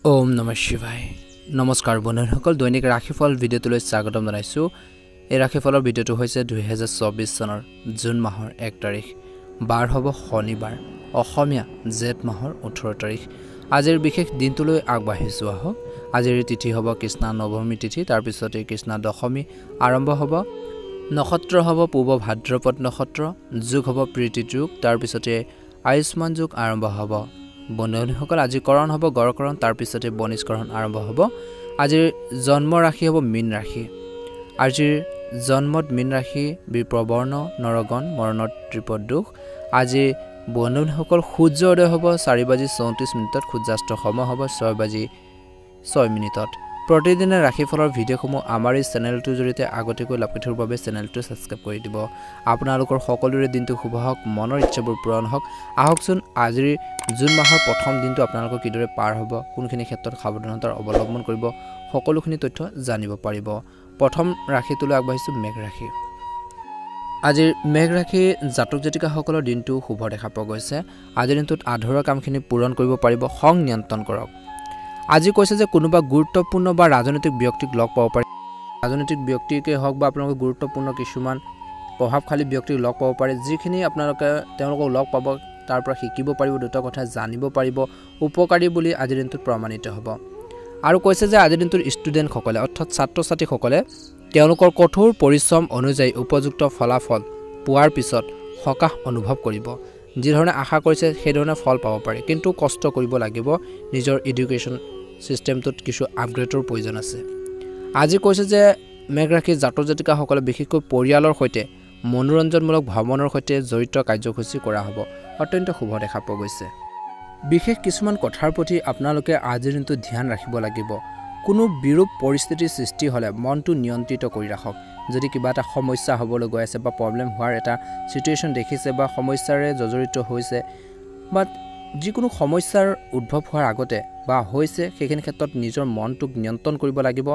ওম নমঃ শিৱায় নমস্কাৰ বন্ধুসকল দৈনিক ৰাশিফল ভিডিঅ'টোলৈ স্বাগতম জনাইছো এই ৰাশিফলৰ ভিডিঅ'টো হৈছে 2024 চনৰ জুন মাহৰ 1 তাৰিখ বাৰ হ'ব শনিবাৰ অসমীয়া জেঠ মাহৰ 18 তাৰিখ আজিৰ বিশেষ দিনটোলৈ আগবাঢ়িছো আহক আজিৰ তিথি হ'ব কৃষ্ণা নৱমী তিথি তাৰ পিছতে কৃষ্ণা দশমী আৰম্ভ হ'ব নক্ষত্ৰ হ'ব পূব ভাদ্ৰপদ নক্ষত্ৰ যোগ হ'ব প্ৰীতি যোগ তাৰ পিছতে আয়ুষ্মান যোগ আৰম্ভ হ'ব বন্ধুসকল আজি কৰণ হ'ব গড়কৰণ তাৰ পিছতে বনিষ্কৰণ আৰম্ভ হ'ব আজিৰ জন্ম ৰাশি হ'ব মীন ৰাশি আজিৰ জন্মত মীন ৰাশি বিপ্ৰবৰ্ণ নৰগণ মৰণত ত্ৰিপদ দুখ আজি বন্ধুসকল সূৰ্য উদয় হ'ব 4:34 সূৰ্যাস্ত সময় হ'ব 6:06 প্ৰতিদিনে ৰাশিফলৰ ভিডিঅ'সমূহ আমাৰ এই চেনেলটোৰ জৰিয়তে আগতীয়াকৈ লাভ কৰিবৰ বাবে চেনেলটো সাবস্ক্ৰাইব কৰি দিব আপোনালোকৰ সকলোৰে দিনটো শুভ হওক মনৰ ইচ্ছাবোৰ পূৰণ হওক আহকচোন আজিৰ জুন মাহৰ প্ৰথম দিনটো আপোনালোকৰ কিদৰে পাৰ হ'ব কোনখিনি ক্ষেত্ৰত সাৱধানতাৰ অৱলম্বন কৰিব সকলোখিনি তথ্য জানিব পাৰিব প্ৰথম ৰাশিটোলৈ আগবাঢ়িছো মেঘ ৰাশি আজিৰ মেঘ ৰাশি জাতক জাতিকাসকলৰ দিনটো শুভ দেখা পোৱা গৈছে আজিৰ দিনটোত আধৰুৱা কামখিনি পূৰণ কৰিব পাৰিব খং নিয়ন্ত্ৰণ কৰক আজি কৈছে যে কোনোবা গুৰুত্বপূৰ্ণ বা ৰাজনৈতিক ব্যক্তিক লগ পাব পাৰে ৰাজনৈতিক ব্যক্তিকে হওক বা আপোনালোকে গুৰুত্বপূৰ্ণ কিছুমান প্ৰভাৱশালী ব্যক্তিক লগ পাব পাৰে যিখিনি আপোনালোকে তেওঁলোকক লগ পাব তাৰ পৰা শিকিব পাৰিব দুটা কথা জানিব পাৰিব উপকাৰী বুলি আজিৰ দিনটোত প্ৰমাণিত হ'ব আৰু কৈছে যে আজিৰ দিনটোৰ ষ্টুডেণ্টসকলে অৰ্থাৎ ছাত্ৰ ছাত্ৰীসকলে তেওঁলোকৰ কঠোৰ পৰিশ্ৰম অনুযায়ী উপযুক্ত ফলাফল পোৱাৰ পিছত সকাহ অনুভৱ কৰিব যি ধৰণে আশা কৰিছে সেই ধৰণে ফল পাব পাৰে কিন্তু কষ্ট কৰিব লাগিব নিজৰ এডুকেশ্যন সিস্টেমটোত কিছু আপগ্ৰেডৰ প্ৰয়োজন আছে আজি কৈছে যে মেঘ ৰাশিৰ জাতক জাতিকাসকলে বিশেষকৈ পৰিয়ালৰ সৈতে মনোৰঞ্জনমূলক ভ্ৰমণৰ সৈতে জড়িত কাৰ্যসূচী কৰা হ'ব অত্যন্ত শুভ দেখা পোৱা গৈছে বিশেষ কিছুমান কথাৰ প্ৰতি আপোনালোকে আজিৰ দিনটো ধ্যান ৰাখিব লাগিব কোনো বিৰূপ পৰিস্থিতিৰ সৃষ্টি হ'লে মনটো নিয়ন্ত্ৰিত কৰি ৰাখক যদি কিবা এটা সমস্যা হ'বলৈ গৈ আছে বা প্ৰবলেম হোৱাৰ এটা সিচুৱেশ্যন দেখিছে বা সমস্যাৰে জৰ্জৰিত হৈছে বা যিকোনো সমস্যাৰ উদ্ভৱ হোৱাৰ আগতে বা হৈছে সেইখিনি ক্ষেত্ৰত নিজৰ মনটোক নিয়ন্ত্ৰণ কৰিব লাগিব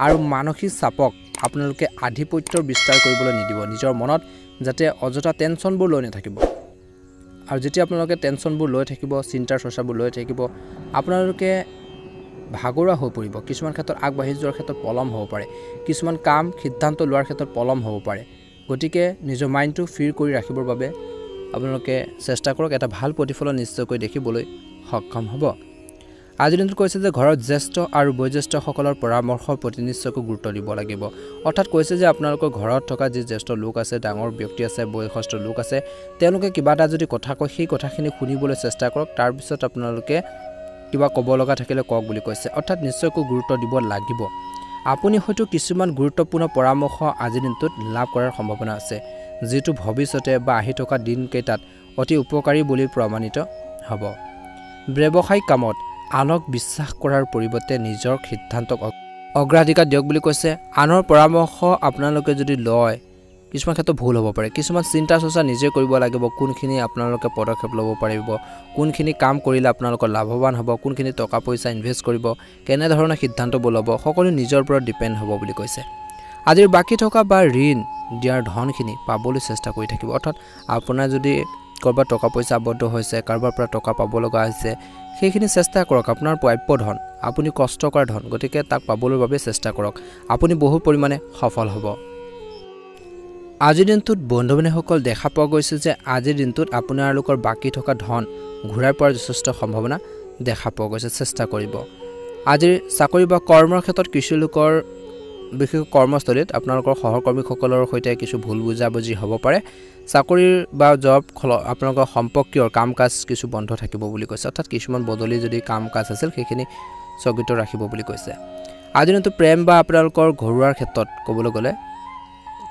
আৰু মানসিক চাপক আপোনালোকে আধিপত্যৰ বিস্তাৰ কৰিবলৈ নিদিব নিজৰ মনত যাতে অযথা টেনচনবোৰ লৈ নাথাকিব আৰু যেতিয়া আপোনালোকে টেনচনবোৰ লৈ থাকিব চিন্তাৰ চৰ্চাবোৰ লৈ থাকিব আপোনালোকে ভাগৰুৱা হৈ পৰিব কিছুমান ক্ষেত্ৰত আগবাঢ়ি যোৱাৰ ক্ষেত্ৰত পলম হ'ব পাৰে কিছুমান কাম সিদ্ধান্ত লোৱাৰ ক্ষেত্ৰত পলম হ'ব পাৰে গতিকে নিজৰ মাইণ্ডটো ফ্ৰী কৰি ৰাখিবৰ বাবে আপোনালোকে চেষ্টা কৰক এটা ভাল প্ৰতিফলন নিশ্চয়কৈ দেখিবলৈ সক্ষম হ'ব আজিৰ দিনটোত কৈছে যে ঘৰত জ্যেষ্ঠ আৰু বয়োজ্যেষ্ঠসকলৰ পৰামৰ্শৰ প্ৰতি নিশ্চয়কৈ গুৰুত্ব দিব লাগিব অৰ্থাৎ কৈছে যে আপোনালোকৰ ঘৰত থকা যি জ্যেষ্ঠ লোক আছে ডাঙৰ ব্যক্তি আছে বয়সস্থ লোক আছে তেওঁলোকে কিবা এটা যদি কথা কয় সেই কথাখিনি শুনিবলৈ চেষ্টা কৰক তাৰপিছত আপোনালোকে কিবা ক'ব লগা থাকিলে কওক বুলি কৈছে অৰ্থাৎ নিশ্চয়কৈ গুৰুত্ব দিব লাগিব আপুনি হয়তো কিছুমান গুৰুত্বপূৰ্ণ পৰামৰ্শ আজিৰ দিনটোত লাভ কৰাৰ সম্ভাৱনা আছে যিটো ভৱিষ্যতে বা আহি থকা দিনকেইটাত অতি উপকাৰী বুলি প্ৰমাণিত হ'ব ব্যৱসায়িক কামত আনক বিশ্বাস কৰাৰ পৰিৱৰ্তে নিজৰ সিদ্ধান্তক অগ্ৰাধিকাৰ দিয়ক বুলি কৈছে আনৰ পৰামৰ্শ আপোনালোকে যদি লয় কিছুমান ক্ষেত্ৰত ভুল হ'ব পাৰে কিছুমান চিন্তা চৰ্চা নিজে কৰিব লাগিব কোনখিনি আপোনালোকে পদক্ষেপ ল'ব পাৰিব কোনখিনি কাম কৰিলে আপোনালোকৰ লাভৱান হ'ব কোনখিনি টকা পইচা ইনভেষ্ট কৰিব কেনে ধৰণৰ সিদ্ধান্ত ল'ব সকলো নিজৰ ওপৰত ডিপেণ্ড হ'ব বুলি কৈছে আজিৰ বাকী থকা বা ঋণ দিয়াৰ ধনখিনি পাবলৈ চেষ্টা কৰি থাকিব অৰ্থাৎ আপোনাৰ যদি কৰবাত টকা পইচা আবদ্ধ হৈছে কাৰোবাৰ পৰা টকা পাব লগা হৈছে সেইখিনি চেষ্টা কৰক আপোনাৰ প্ৰাপ্য ধন আপুনি কষ্ট কৰা ধন গতিকে তাক পাবলৈ বাবে চেষ্টা কৰক আপুনি বহু পৰিমাণে সফল হ'ব আজিৰ দিনটোত বন্ধু-বান্ধৱীসকল দেখা পোৱা গৈছে যে আজিৰ দিনটোত আপোনালোকৰ বাকী থকা ধন ঘূৰাই পোৱাৰ যথেষ্ট সম্ভাৱনা দেখা পোৱা গৈছে চেষ্টা কৰিব আজিৰ চাকৰি বা কৰ্মৰ ক্ষেত্ৰত কিছু লোকৰ বিশেষ কৰ্মস্থলীত আপোনালোকৰ সহকৰ্মীসকলৰ সৈতে কিছু ভুল বুজাবুজি হ'ব পাৰে চাকৰিৰ বা জব আপোনালোকৰ সম্পৰ্কীয় কাম কাজ কিছু বন্ধ থাকিব বুলি কৈছে অৰ্থাৎ কিছুমান বদলি যদি কাম কাজ আছিল সেইখিনি স্থগিত ৰাখিব বুলি কৈছে আজিৰ দিনটো প্ৰেম বা আপোনালোকৰ ঘৰুৱাৰ ক্ষেত্ৰত ক'বলৈ গ'লে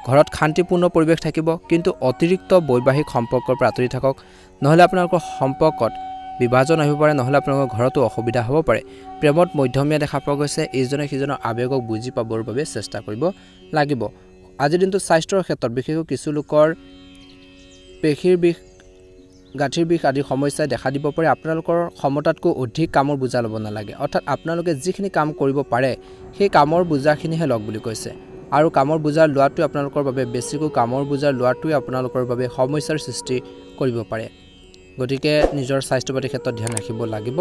ঘৰত শান্তিপূৰ্ণ পৰিৱেশ থাকিব কিন্তু অতিৰিক্ত বৈবাহিক সম্পৰ্কৰ পৰা আঁতৰি থাকক নহলে আপোনালোকৰ সম্পৰ্কত বিভাজন আহিব পাৰে নহলে আপোনালোকৰ ঘৰতো অসুবিধা হ'ব পাৰে প্ৰেমত মধ্যমীয়া দেখা পোৱা গৈছে ইজনে সিজনৰ আবেগক বুজি পাবৰ বাবে চেষ্টা কৰিব লাগিব আজিৰ দিনটো স্বাস্থ্যৰ ক্ষেত্ৰত বিশেষকৈ কিছু লোকৰ পেশীৰ বিষ গাঁঠিৰ বিষ আদি সমস্যাই দেখা দিব পাৰে আপোনালোকৰ ক্ষমতাতকৈ অধিক কামৰ বোজা ল'ব নালাগে অৰ্থাৎ আপোনালোকে যিখিনি কাম কৰিব পাৰে সেই কামৰ বোজাখিনিহে লওক বুলি কৈছে আৰু কামৰ বোজা লোৱাটো আপোনালোকৰ বাবে বেছিকৈ কামৰ বোজা লোৱাটোই আপোনালোকৰ বাবে সমস্যাৰ সৃষ্টি কৰিব পাৰে গতিকে নিজৰ স্বাস্থ্য পাতি ক্ষেত্ৰত ধ্যান ৰাখিব লাগিব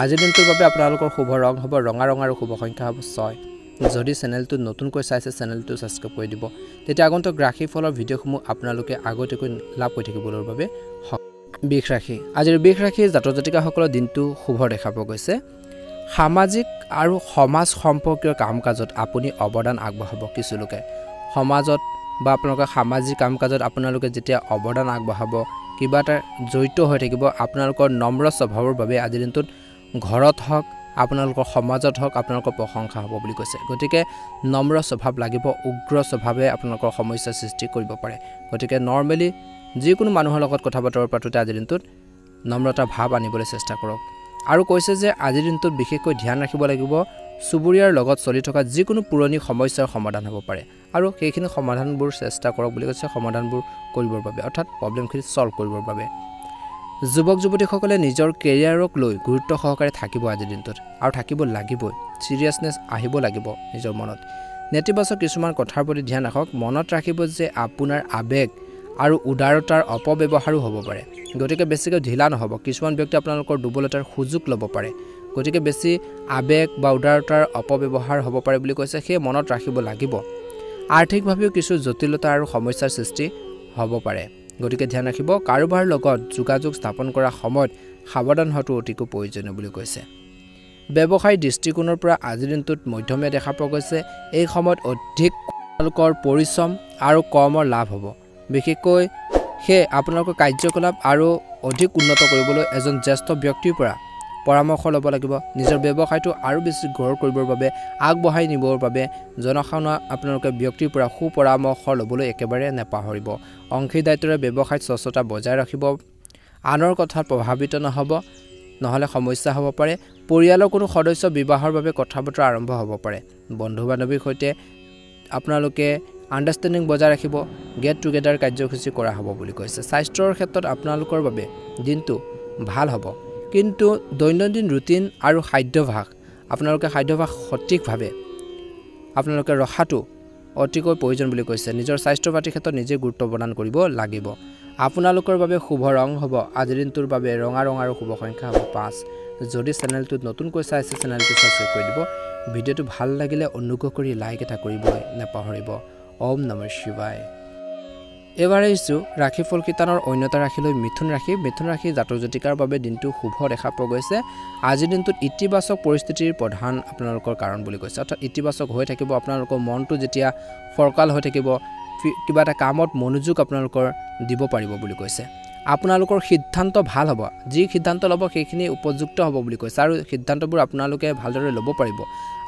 আজিৰ দিনটোৰ বাবে আপোনালোকৰ শুভ ৰং হ'ব ৰঙা আৰু শুভ সংখ্যা হ'ব 6 যদি চেনেলটো নতুনকৈ চাইছে চেনেলটো সাবস্ক্ৰাইব কৰি দিব তেতিয়া আগন্তুক ৰাশিফলৰ ভিডিঅ'সমূহ আপোনালোকে আগতীয়াকৈ লাভ কৰি থাকিবৰ বাবে বৃষ ৰাশি আজিৰ বৃষ ৰাশিৰ জাতক জাতিকাসকলৰ দিনটো শুভ দেখা পোৱা গৈছে সামাজিক আৰু সমাজ সম্পৰ্কীয় কাম-কাজত আপুনি অৱদান আগবঢ়াব কিছু লোকে সমাজত বা আপোনালোকৰ সামাজিক কাম-কাজত আপোনালোকে যেতিয়া অৱদান আগবঢ়াব কিবা এটা জড়িত হৈ থাকিব আপোনালোকৰ নম্ৰ স্বভাৱৰ বাবে আজিৰ দিনটোত ঘৰত হওক আপোনালোকৰ সমাজত হওক আপোনালোকৰ প্ৰশংসা হ'ব বুলি কৈছে গতিকে নম্ৰ স্বভাৱ লাগিব উগ্ৰ স্বভাৱে আপোনালোকৰ সমস্যা সৃষ্টি কৰিব পাৰে গতিকে নৰমালি যিকোনো মানুহৰ লগত কথা বতৰা পাতোতে আজিৰ দিনটোত নম্ৰতা ভাৱ আনিবলৈ চেষ্টা কৰক আৰু কৈছে যে আজিৰ দিনটোত বিশেষকৈ ধ্যান ৰাখিব লাগিব সুবুৰিয়াৰ লগত চলি থকা যিকোনো পুৰণি সমস্যাৰ সমাধান হ'ব পাৰে আৰু সেইখিনি সমাধানবোৰ চেষ্টা কৰক বুলি কৈছে সমাধানবোৰ কৰিবৰ বাবে অৰ্থাৎ প্ৰবলেমখিনি সলভ কৰিবৰ বাবে যুৱক যুৱতীসকলে নিজৰ কেৰিয়াৰক লৈ গুৰুত্ব সহকাৰে থাকিব আজিৰ দিনটোত আৰু থাকিব লাগিবই সিৰিয়াসনেছ আহিব লাগিব নিজৰ মনত নেতিবাচক কিছুমান কথাৰ প্ৰতি ধ্যান ৰাখক মনত ৰাখিব যে আপোনাৰ আবেগ আৰু উদাৰতাৰ অপব্যৱহাৰো হ'ব পাৰে গতিকে বেছিকৈ ঢিলা নহব কিছুমান ব্যক্তি আপোনালোকৰ দুৰ্বলতাৰ সুযোগ ল'ব পাৰে গতিকে বেছি আবেগ বা উদাৰতাৰ অপব্যৱহাৰ হ'ব পাৰে বুলি কৈছে সেই মনত ৰাখিব লাগিব আৰ্থিকভাৱেও কিছু জটিলতা আৰু সমস্যাৰ সৃষ্টি হ'ব পাৰে গতিকে ধ্যান ৰাখিব কাৰোবাৰ লগত যোগাযোগ স্থাপন কৰা সময়ত সাৱধান হোৱাটো অতিকৈ প্ৰয়োজনীয় বুলি কৈছে ব্যৱসায়িক দৃষ্টিকোণৰ পৰা আজিৰ দিনটোত মধ্যমীয়া দেখা পোৱা গৈছে এই সময়ত অধিক আপোনালোকৰ পৰিশ্ৰম আৰু কৰ্মৰ লাভ হ'ব বিশেষকৈ সেই আপোনালোকৰ কাৰ্যকলাপ আৰু অধিক উন্নত কৰিবলৈ এজন জ্যেষ্ঠ ব্যক্তিৰ পৰা পৰামৰ্শ ল'ব লাগিব নিজৰ ব্যৱসায়টো আৰু বেছি গঢ় কৰিবৰ বাবে আগবঢ়াই নিবৰ বাবে জনসাধাৰণৰ আপোনালোকে ব্যক্তিৰ পৰা সুপৰামৰ্শ ল'বলৈ একেবাৰে নেপাহৰিব অংশীদাৰিত্বৰে ব্যৱসায়ত স্বচ্ছতা বজাই ৰাখিব আনৰ কথাত প্ৰভাৱিত নহ'ব নহলে সমস্যা হ'ব পাৰে পৰিয়ালৰ কোনো সদস্য বিবাহৰ বাবে কথা বতৰা আৰম্ভ হ'ব পাৰে বন্ধু বান্ধৱীৰ সৈতে আপোনালোকে আন্ডাৰষ্টেণ্ডিং বজাই ৰাখিব গেট টুগেডাৰ কাৰ্যসূচী কৰা হ'ব বুলি কৈছে স্বাস্থ্যৰ ক্ষেত্ৰত আপোনালোকৰ বাবে দিনটো ভাল হ'ব কিন্তু দৈনন্দিন ৰুটিন আৰু খাদ্যাভ্যাস আপোনালোকে খাদ্যাভ্যাস সঠিকভাৱে আপোনালোকে ৰখাটো অতিকৈ প্ৰয়োজন বুলি কৈছে নিজৰ স্বাস্থ্য পাতিৰ ক্ষেত্ৰত নিজে গুৰুত্ব প্ৰদান কৰিব লাগিব আপোনালোকৰ বাবে শুভ ৰং হ'ব আজিৰ দিনটোৰ বাবে ৰঙা আৰু শুভ সংখ্যা হ'ব 5 যদি চেনেলটোত নতুনকৈ চাইছে চেনেলটো সাবস্ক্ৰাইব কৰি দিব ভিডিঅ'টো ভাল লাগিলে অনুগ্ৰহ কৰি লাইক এটা কৰিবলৈ নেপাহৰিব ওম নমঃ শিৱায় এবাৰ আহিছোঁ ৰাশিফল কিতানৰ অন্যতা ৰাশিলৈ মিথুন ৰাশি জাতক জাতিকাৰ বাবে দিনটো শুভ দেখা পোৱা গৈছে আজিৰ দিনটোত ইতিবাচক পৰিস্থিতিৰ প্ৰধান আপোনালোকৰ কাৰণ বুলি কৈছে অৰ্থাৎ ইতিবাচক হৈ থাকিব আপোনালোকৰ মনটো যেতিয়া ফৰকাল হৈ থাকিব কিবা এটা কামত মনোযোগ আপোনালোকৰ দিব পাৰিব বুলি কৈছে আপোনালোকৰ সিদ্ধান্ত ভাল হ'ব যি সিদ্ধান্ত ল'ব সেইখিনি উপযুক্ত হ'ব বুলি কৈছে আৰু সিদ্ধান্তবোৰ আপোনালোকে ভালদৰে ল'ব পাৰিব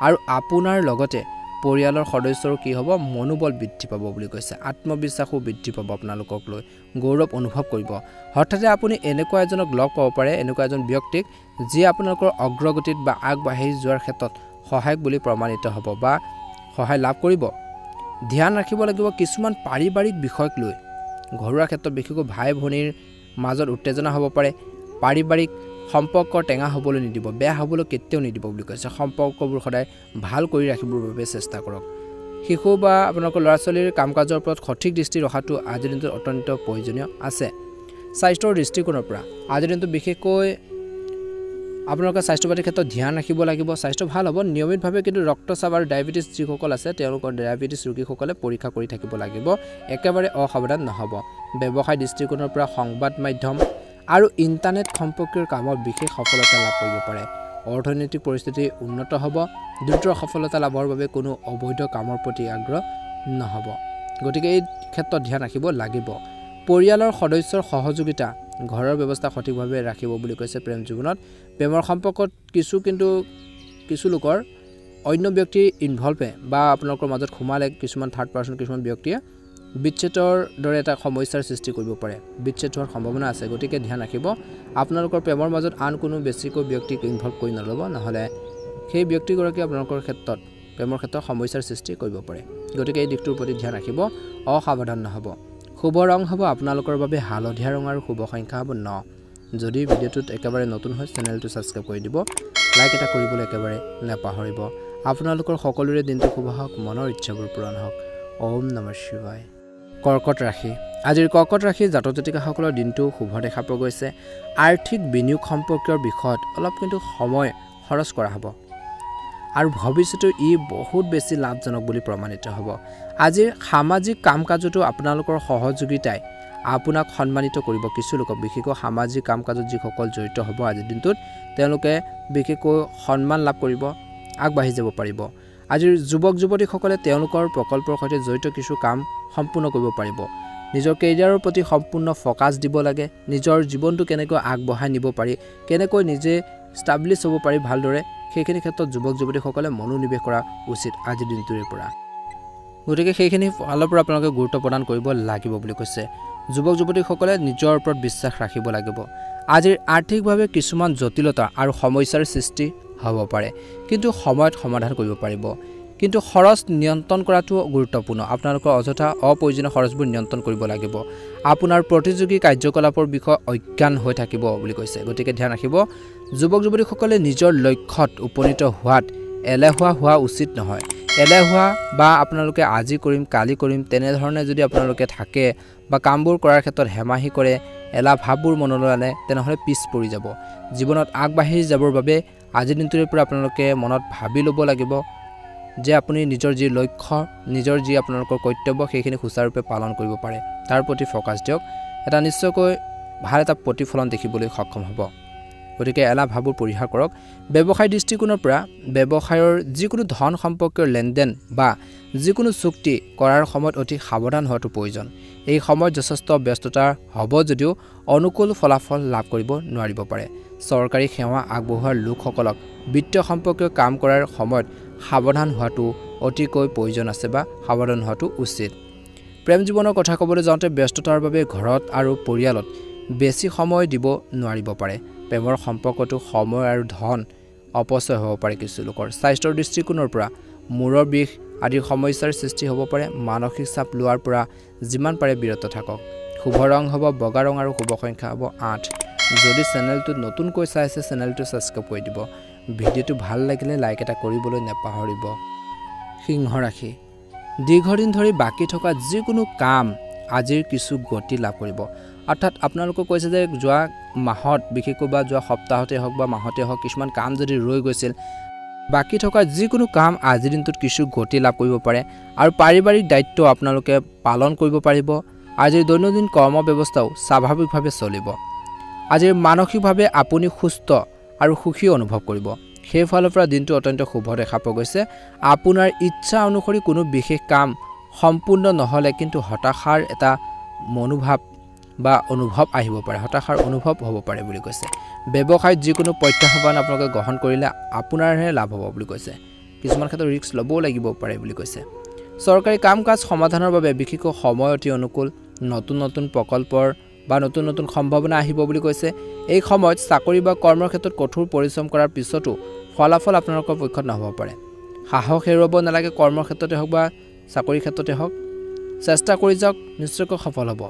আৰু আপোনাৰ লগতে পৰিয়ালৰ সদস্যৰ কি হ'ব মনোবল বৃদ্ধি পাব বুলি কৈছে আত্মবিশ্বাসও বৃদ্ধি পাব আপোনালোকক লৈ গৌৰৱ অনুভৱ কৰিব হঠাতে আপুনি এনেকুৱা এজনক লগ পাব পাৰে এনেকুৱা এজন ব্যক্তিক যি আপোনালোকৰ অগ্ৰগতিত বা আগবাঢ়ি যোৱাৰ ক্ষেত্ৰত সহায়ক বুলি প্ৰমাণিত হ'ব বা সহায় লাভ কৰিব ধ্যান ৰাখিব লাগিব কিছুমান পাৰিবাৰিক বিষয়ক লৈ ঘৰুৱা ক্ষেত্ৰত বিশেষকৈ ভাই ভনীৰ মাজত উত্তেজনা হ'ব পাৰে পাৰিবাৰিক সম্পৰ্ক টেঙা হ'বলৈ নিদিব বেয়া হ'বলৈ কেতিয়াও নিদিব বুলি কৈছে সম্পৰ্কবোৰ সদায় ভাল কৰি ৰাখিবৰ বাবে চেষ্টা কৰক শিশু বা আপোনালোকৰ ল'ৰা ছোৱালীৰ কাম-কাজৰ ওপৰত সঠিক দৃষ্টি ৰখাটো আজিৰ দিনটোত অত্যন্ত প্ৰয়োজনীয় আছে স্বাস্থ্যৰ দৃষ্টিকোণৰ পৰা আজিৰ দিনটো বিশেষকৈ আপোনালোকৰ স্বাস্থ্য পাতিৰ ক্ষেত্ৰত ধ্যান ৰাখিব লাগিব স্বাস্থ্য ভাল হ'ব নিয়মিতভাৱে কিন্তু ৰক্তচাপ আৰু ডায়েবেটিছ যিসকল আছে তেওঁলোকৰ ডায়েবেটিছ ৰোগীসকলে পৰীক্ষা কৰি থাকিব লাগিব একেবাৰে অসাৱধান নহ'ব ব্যৱসায় দৃষ্টিকোণৰ পৰা সংবাদ মাধ্যম আৰু ইণ্টাৰনেট সম্পৰ্কীয় কামত বিশেষ সফলতা লাভ কৰিব পাৰে অৰ্থনৈতিক পৰিস্থিতি উন্নত হ'ব দ্ৰুত সফলতা লাভৰ বাবে কোনো অবৈধ কামৰ প্ৰতি আগ্ৰহ নহ'ব গতিকে এই ক্ষেত্ৰত ধ্যান ৰাখিব লাগিব পৰিয়ালৰ সদস্যৰ সহযোগিতা ঘৰৰ ব্যৱস্থা সঠিকভাৱে ৰাখিব বুলি কৈছে প্ৰেম জীৱনত প্ৰেমৰ সম্পৰ্কত কিছু লোকৰ অন্য ব্যক্তিৰ ইনভলভে বা আপোনালোকৰ মাজত সোমালে কিছুমান থাৰ্ড পাৰ্চন কিছুমান ব্যক্তিয়ে বিচ্ছেদৰ দৰে এটা সমস্যাৰ সৃষ্টি কৰিব পাৰে বিচ্ছেদ হোৱাৰ সম্ভাৱনা আছে গতিকে ধ্যান ৰাখিব আপোনালোকৰ প্ৰেমৰ মাজত আন কোনো বেছিকৈ ব্যক্তিক ইনভলভ কৰি নল'ব নহ'লে সেই ব্যক্তিগৰাকী আপোনালোকৰ ক্ষেত্ৰত প্ৰেমৰ ক্ষেত্ৰত সমস্যাৰ সৃষ্টি কৰিব পাৰে গতিকে এই দিশটোৰ প্ৰতি ধ্যান ৰাখিব অসাৱধান নহ'ব শুভ ৰং হ'ব আপোনালোকৰ বাবে হালধীয়া ৰং আৰু শুভ সংখ্যা হ'ব 9 যদি ভিডিঅ'টোত একেবাৰে নতুন হয় চেনেলটো সাবস্ক্ৰাইব কৰি দিব লাইক এটা কৰিবলৈ একেবাৰে নেপাহৰিব আপোনালোকৰ সকলোৰে দিনটো শুভ হওক মনৰ ইচ্ছাবোৰ পূৰণ হওক ওম নমঃ শিৱায় কৰ্কট ৰাশি আজিৰ কৰ্কট ৰাশিৰ জাতক জাতিকাসকলৰ দিনটো শুভ দেখা পোৱা গৈছে আৰ্থিক বিনিয়োগ সম্পৰ্কীয় বিষয়ত অলপ কিন্তু সময় খৰচ কৰা হ'ব আৰু ভৱিষ্যতে ই বহুত বেছি লাভজনক বুলি প্ৰমাণিত হ'ব আজিৰ সামাজিক কাম-কাজতো আপোনালোকৰ সহযোগিতাই আপোনাক সন্মানিত কৰিব কিছু লোকক বিশেষকৈ সামাজিক কাম-কাজত যিসকল জড়িত হ'ব আজিৰ দিনটোত তেওঁলোকে বিশেষকৈ সন্মান লাভ কৰিব আগবাঢ়ি যাব পাৰিব আজিৰ যুৱক যুৱতীসকলে তেওঁলোকৰ প্ৰকল্পৰ সৈতে জড়িত কিছু কাম সম্পূৰ্ণ কৰিব পাৰিব নিজৰ কেৰিয়াৰৰ প্ৰতি সম্পূৰ্ণ ফকাস দিব লাগে নিজৰ জীৱনটো কেনেকৈ আগবঢ়াই নিব পাৰি কেনেকৈ নিজে ষ্টাবলিশ হ'ব পাৰি ভালদৰে সেইখিনি ক্ষেত্ৰত যুৱক যুৱতীসকলে মনোনিৱেশ কৰা উচিত আজিৰ দিনটোৰ পৰা গতিকে সেইখিনি ফালৰ পৰা আপোনালোকে গুৰুত্ব প্ৰদান কৰিব লাগিব বুলি কৈছে যুৱক যুৱতীসকলে নিজৰ ওপৰত বিশ্বাস ৰাখিব লাগিব আজিৰ আৰ্থিকভাৱে কিছুমান জটিলতা আৰু সমস্যাৰ সৃষ্টি হ'ব পাৰে কিন্তু সময়ত সমাধান কৰিব পাৰিব কিন্তু খৰচ নিয়ন্ত্ৰণ কৰাটো গুৰুত্বপূৰ্ণ আপোনালোকৰ অযথা অপ্ৰয়োজনীয় খৰচবোৰ নিয়ন্ত্ৰণ কৰিব লাগিব আপোনাৰ প্ৰতিযোগী কাৰ্যকলাপৰ বিষয়ে অজ্ঞান হৈ থাকিব বুলি কৈছে গতিকে ধ্যান ৰাখিব যুৱক যুৱতীসকলে নিজৰ লক্ষ্যত উপনীত হোৱাত এলেহুৱা হোৱা উচিত নহয় এলেহুৱা বা আপোনালোকে আজি কৰিম কালি কৰিম তেনে ধৰণে যদি আপোনালোকে থাকে বা কামবোৰ কৰাৰ ক্ষেত্ৰত হেমাহি কৰে এলা ভাববোৰ মনলৈ আনে তেনেহলে পিছ পৰি যাব জীৱনত আগবাঢ়ি যাবৰ বাবে আজিৰ দিনটোৰ পৰা আপোনালোকে মনত ভাবি ল'ব লাগিব যে আপুনি নিজৰ যি লক্ষ্য নিজৰ যি আপোনালোকৰ কৰ্তব্য সেইখিনি সুচাৰুৰূপে পালন কৰিব পাৰে তাৰ প্ৰতি ফকাস দিয়ক এটা নিশ্চয়কৈ ভাল এটা প্ৰতিফলন দেখিবলৈ সক্ষম হ'ব গতিকে এলা ভাববোৰ পৰিহাৰ কৰক ব্যৱসায় দৃষ্টিকোণৰ পৰা ব্যৱসায়ৰ যিকোনো ধন সম্পৰ্কীয় লেনদেন বা যিকোনো চুক্তি কৰাৰ সময়ত অতি সাৱধান হোৱাটো প্ৰয়োজন এই সময়ত যথেষ্ট ব্যস্ততা হ'ব যদিও অনুকূল ফলাফল লাভ কৰিব নোৱাৰিব পাৰে চৰকাৰী সেৱা আগবঢ়োৱাৰ লোকসকলক বিত্তীয় সম্পৰ্কীয় কাম কৰাৰ সময়ত সাৱধান হোৱাটো অতিকৈ প্ৰয়োজন আছে বা সাৱধান হোৱাটো উচিত প্ৰেম জীৱনৰ কথা ক'বলৈ যাওঁতে ব্যস্ততাৰ বাবে ঘৰত আৰু পৰিয়ালত বেছি সময় দিব নোৱাৰিব পাৰে প্ৰেমৰ সম্পৰ্কটো সময় আৰু ধন অপচয় হ'ব পাৰে কিছু লোকৰ স্বাস্থ্যৰ দৃষ্টিকোণৰ পৰা মূৰৰ বিষ আদিৰ সমস্যাৰ সৃষ্টি হ'ব পাৰে মানসিক চাপ লোৱাৰ পৰা যিমান পাৰে বিৰত থাকক শুভ ৰং হ'ব বগা ৰং আৰু শুভ সংখ্যা হ'ব 8 যদি চেনেলটো নতুনকৈ চাইছে চেনেলটো সাবস্ক্ৰাইব কৰি দিব ভিডিঅ'টো ভাল লাগিলে লাইক এটা কৰিবলৈ নাপাহৰিব সিংহ ৰাশি দীৰ্ঘদিন ধৰি বাকি থকা যিকোনো কাম আজিৰ কিছু গতি লাভ কৰিব অৰ্থাৎ আপোনালোকক কৈছে যে যোৱা মাহত বিশেষকৈ বা যোৱা সপ্তাহতে হওক বা মাহতে হওক কিছুমান কাম যদি ৰৈ গৈছিল বাকি থকা যিকোনো কাম আজিৰ দিনটোত কিছু গতি লাভ কৰিব পাৰে আৰু পাৰিবাৰিক দায়িত্ব আপোনালোকে পালন কৰিব পাৰিব আজিৰ দৈনন্দিন কৰ্ম ব্যৱস্থাও স্বাভাৱিকভাৱে চলিব আজিৰ মানসিকভাৱে আপুনি সুস্থ আৰু সুখী অনুভৱ কৰিব সেই ফালৰ পৰা দিনটো অত্যন্ত শুভ দেখা পোৱা গৈছে আপোনাৰ ইচ্ছা অনুসৰি কোনো বিশেষ কাম সম্পূৰ্ণ নহলে কিন্তু হতাশাৰ এটা মনোভাৱ বা অনুভৱ আহিব পাৰে হতাশাৰ অনুভৱ হ'ব পাৰে বুলি কৈছে ব্যৱসায়ত যিকোনো প্ৰত্যাহ্বান আপোনালোকে গ্ৰহণ কৰিলে আপোনাৰহে লাভ হ'ব বুলি কৈছে কিছুমান ক্ষেত্ৰত ৰিস্ক ল'বও লাগিব পাৰে বুলি কৈছে চৰকাৰী কাম-কাজ সমাধানৰ বাবে বিশেষকৈ সময় অতি অনুকূল নতুন নতুন প্ৰকল্পৰ বা নতুন নতুন সম্ভাৱনা আহিব বুলি কৈছে এই সময়ত চাকৰি বা কৰ্মৰ ক্ষেত্ৰত কঠোৰ পৰিশ্ৰম কৰাৰ পিছতো ফলাফল আপোনালোকৰ পক্ষত নহ'ব পাৰে সাহস হেৰুৱাব নালাগে কৰ্মৰ ক্ষেত্ৰতে হওক বা চাকৰি ক্ষেত্ৰতে হওক চেষ্টা কৰি যাওক নিশ্চয়কৈ সফল হ'ব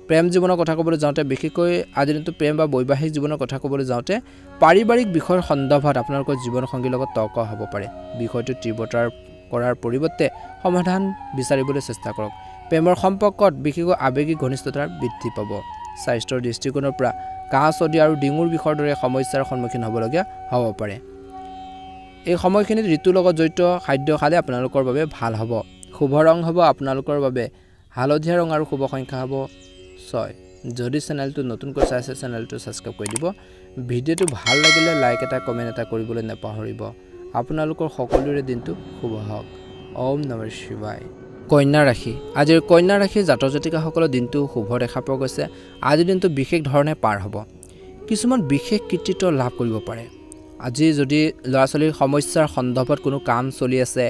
প্ৰেম জীৱনৰ কথা ক'বলৈ যাওঁতে বিশেষকৈ আজিৰ দিনটো প্ৰেম বা বৈবাহিক জীৱনৰ কথা ক'বলৈ যাওঁতে পাৰিবাৰিক বিষয়ৰ সন্দৰ্ভত আপোনালোকৰ জীৱন সংগীৰ লগত তৰ্ক হ'ব পাৰে বিষয়টো তীব্ৰতাৰ কৰাৰ পৰিৱৰ্তে সমাধান বিচাৰিবলৈ চেষ্টা কৰক প্ৰেমৰ সম্পৰ্কত বিশেষকৈ আৱেগিক ঘনিষ্ঠতাৰ বৃদ্ধি পাব স্বাস্থ্যৰ দৃষ্টিকোণৰ পৰা কাহ চৰ্দি আৰু ডিঙুৰ বিষৰ দৰে সমস্যাৰ সন্মুখীন হ'বলগীয়া হ'ব পাৰে এই সময়খিনিত ঋতুৰ লগত জড়িত খাদ্য খালে আপোনালোকৰ বাবে ভাল হ'ব শুভ ৰং হ'ব আপোনালোকৰ বাবে হালধীয়া ৰং আৰু শুভ সংখ্যা হ'ব 6 যদি চেনেলটো নতুনকৈ চাইছে চেনেলটো সাবস্ক্ৰাইব কৰি দিব ভিডিঅ'টো ভাল লাগিলে লাইক এটা কমেন্ট এটা কৰিবলৈ নাপাহৰিব আপোনালোকৰ সকলোৰে দিনটো শুভ হওক ওম নমঃ শিৱায় কন্যা ৰাশি আজিৰ কন্যা ৰাশি জাতক জাতিকাসকলৰ দিনটো শুভ দেখা পোৱা গৈছে আজিৰ দিনটো বিশেষ ধৰণে পাৰ হ'ব কিছুমান বিশেষ কৃতিত্ব লাভ কৰিব পাৰে আজি যদি ল'ৰা ছোৱালীৰ সমস্যাৰ সন্দৰ্ভত কোনো কাম চলি আছে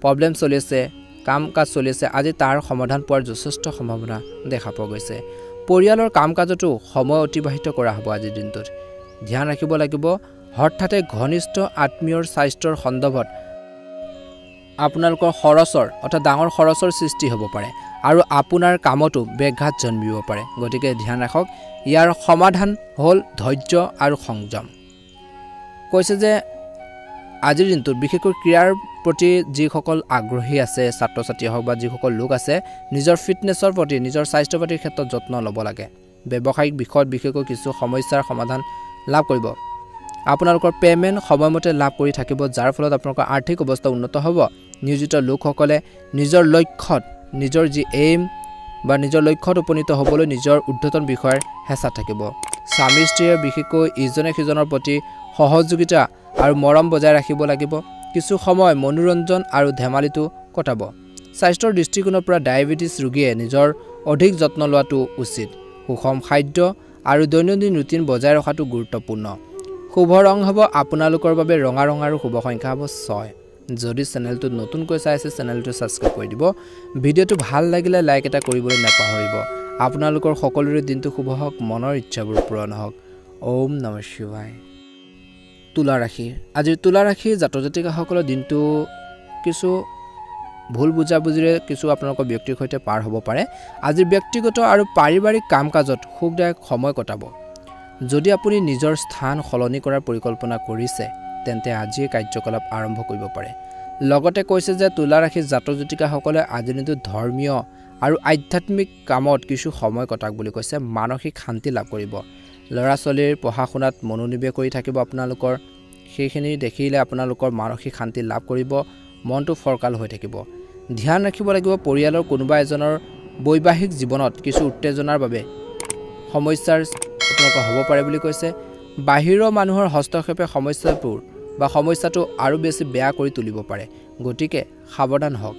প্ৰবলেম চলি আছে কাম-কাজ চলি আছে আজি তাৰ সমাধান পোৱাৰ যথেষ্ট সম্ভাৱনা দেখা পোৱা গৈছে পৰিয়ালৰ কাম-কাজতো সময় অতিবাহিত কৰা হ'ব আজিৰ দিনটোত ধ্যান ৰাখিব লাগিব হঠাতে ঘনিষ্ঠ আত্মীয়ৰ স্বাস্থ্যৰ সন্দৰ্ভত আপোনালোকৰ খৰচৰ অৰ্থাৎ ডাঙৰ খৰচৰ সৃষ্টি হ'ব পাৰে আৰু আপোনাৰ কামতো ব্যাঘাত জন্মিব পাৰে গতিকে ধ্যান ৰাখক ইয়াৰ সমাধান হ'ল ধৈৰ্য আৰু সংযম কৈছে যে আজিৰ দিনটোত বিশেষকৈ ক্ৰীড়াৰ প্ৰতি যিসকল আগ্ৰহী আছে ছাত্ৰ ছাত্ৰী হওক বা যিসকল লোক আছে নিজৰ ফিটনেছৰ প্ৰতি নিজৰ স্বাস্থ্য পাতিৰ ক্ষেত্ৰত যত্ন ল'ব লাগে ব্যৱসায়িক বিষয়ত বিশেষকৈ কিছু সমস্যাৰ সমাধান লাভ কৰিব আপোনালোকৰ পেমেন্ট সময়মতে লাভ কৰি থাকিব যাৰ ফলত আপোনালোকৰ আৰ্থিক অৱস্থা উন্নত হ'ব নিয়োজিত লোকসকলে নিজৰ লক্ষ্যত নিজৰ যি এইম বা নিজৰ লক্ষ্যত উপনীত হ'বলৈ নিজৰ উদ্ধতন বিষয়ৰ হেঁচা থাকিব স্বামী স্ত্ৰীয়ে বিশেষকৈ ইজনে সিজনৰ প্ৰতি সহযোগিতা আৰু মৰম বজাই ৰাখিব লাগিব কিছু সময় মনোৰঞ্জন আৰু ধেমালিটো কটাব স্বাস্থ্যৰ দৃষ্টিকোণৰ পৰা ডায়েবেটিছ ৰোগীয়ে নিজৰ অধিক যত্ন লোৱাটো উচিত সুষম খাদ্য আৰু দৈনন্দিন ৰুটিন বজাই ৰখাটো গুৰুত্বপূৰ্ণ শুভ ৰং হ'ব আপোনালোকৰ বাবে ৰঙা ৰং আৰু শুভ সংখ্যা হ'ব 6 যদি চেনেলটো নতুনকৈ চাই আছে চেনেলটো সাবস্ক্ৰাইব কৰি দিব ভিডিওটো ভাল লাগিলে লাইক এটা কৰিবলৈ নাপাহৰিব আপোনালোকৰ সকলোৰে দিনটো শুভ হওক মনৰ ইচ্ছাবোৰ পূৰণ হওক ওম নমঃ শিৱায় তুলা ৰাশি আজি তুলা ৰাশি জাতক জাতিকাসকলৰ দিনটো কিছু ভুল বুজাবুজিৰে কিছু আপোনালোকৰ ব্যক্তিৰ সৈতে পাৰ হ'ব পাৰে আজি ব্যক্তিগত আৰু পাৰিবাৰিক কাম-কাজত সুখদায়ক সময় কটাব যদি আপুনি নিজৰ স্থান সলনি কৰাৰ পৰিকল্পনা কৰিছে তেন্তে আজি কাৰ্যকলাপ আৰম্ভ কৰিব পাৰে লগতে কৈছে যে তুলা ৰাশি জাতক জাতিকাসকলে আজি দিনটো ধৰ্মীয় আৰু আধ্যাত্মিক কামত কিছু সময় কটাক বুলি কৈছে মানসিক শান্তি লাভ কৰিব ল'ৰা ছোৱালীৰ পঢ়া শুনাত মনোনিৱেশ কৰি থাকিব আপোনালোকৰ সেইখিনি দেখিলে আপোনালোকৰ মানসিক শান্তি লাভ কৰিব মনটো ফৰকাল হৈ থাকিব ধ্যান ৰাখিব লাগিব পৰিয়ালৰ কোনোবা এজনৰ বৈবাহিক জীৱনত কিছু উত্তেজনাৰ বাবে সমস্যাৰ আপোনালোকৰ হ'ব পাৰে বুলি কৈছে বাহিৰৰ মানুহৰ হস্তক্ষেপে সমস্যাটো আৰু বেছি বেয়া কৰি তুলিব পাৰে গতিকে সাৱধান হওক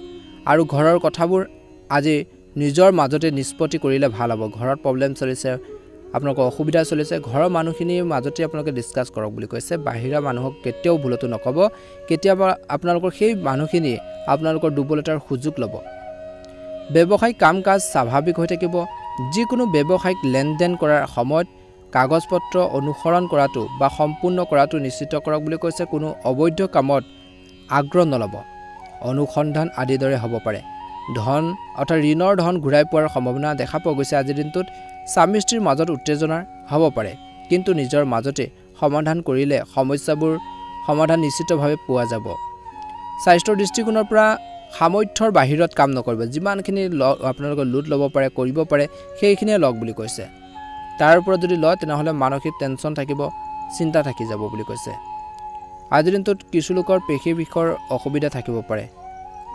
আৰু ঘৰৰ কথাবোৰ আজি নিজৰ মাজতে নিষ্পত্তি কৰিলে ভাল হ'ব ঘৰত প্ৰবলেম চলিছে আপোনালোকৰ অসুবিধা চলিছে ঘৰৰ মানুহখিনিৰ মাজতে আপোনালোকে ডিসকাস কৰক বুলি কৈছে বাহিৰা মানুহক কেতিয়াও ভুলতো নকব কেতিয়াবা আপোনালোকৰ সেই মানুহখিনি আপোনালোকৰ দুৰ্বলতাৰ সুযোগ ল'ব ব্যৱসায়িক কাম-কাজ স্বাভাৱিক হৈ থাকিব যিকোনো ব্যৱসায়িক লেনদেন কৰাৰ সময়ত কাগজপত্ৰ অনুসৰণ কৰাটো বা সম্পূৰ্ণ কৰাটো নিশ্চিত কৰক বুলি কৈছে কোনো অবৈধ কামত আগ্ৰহ নলব অনুসন্ধান আদিৰ দৰে হ'ব পাৰে ধন অৰ্থাৎ ঋণৰ ধন ঘূৰাই পোৱাৰ সম্ভাৱনা দেখা পোৱা গৈছে আজিৰ দিনটোত স্বামী স্ত্ৰীৰ মাজত উত্তেজনা হ'ব পাৰে কিন্তু নিজৰ মাজতে সমাধান কৰিলে সমস্যাবোৰ সমাধান নিশ্চিতভাৱে পোৱা যাব স্বাস্থ্যৰ দৃষ্টিকোণৰ পৰা সামৰ্থ্যৰ বাহিৰত কাম নকৰিব যিমানখিনি আপোনালোকে লোড ল'ব পাৰে কৰিব পাৰে সেইখিনিয়ে লগ বুলি কৈছে তাৰ ওপৰত যদি লয় তেনেহলে মানসিক টেনচন থাকিব চিন্তা থাকি যাব বুলি কৈছে আজিৰ দিনটোত কিছু লোকৰ পেশী বিষৰ অসুবিধা থাকিব পাৰে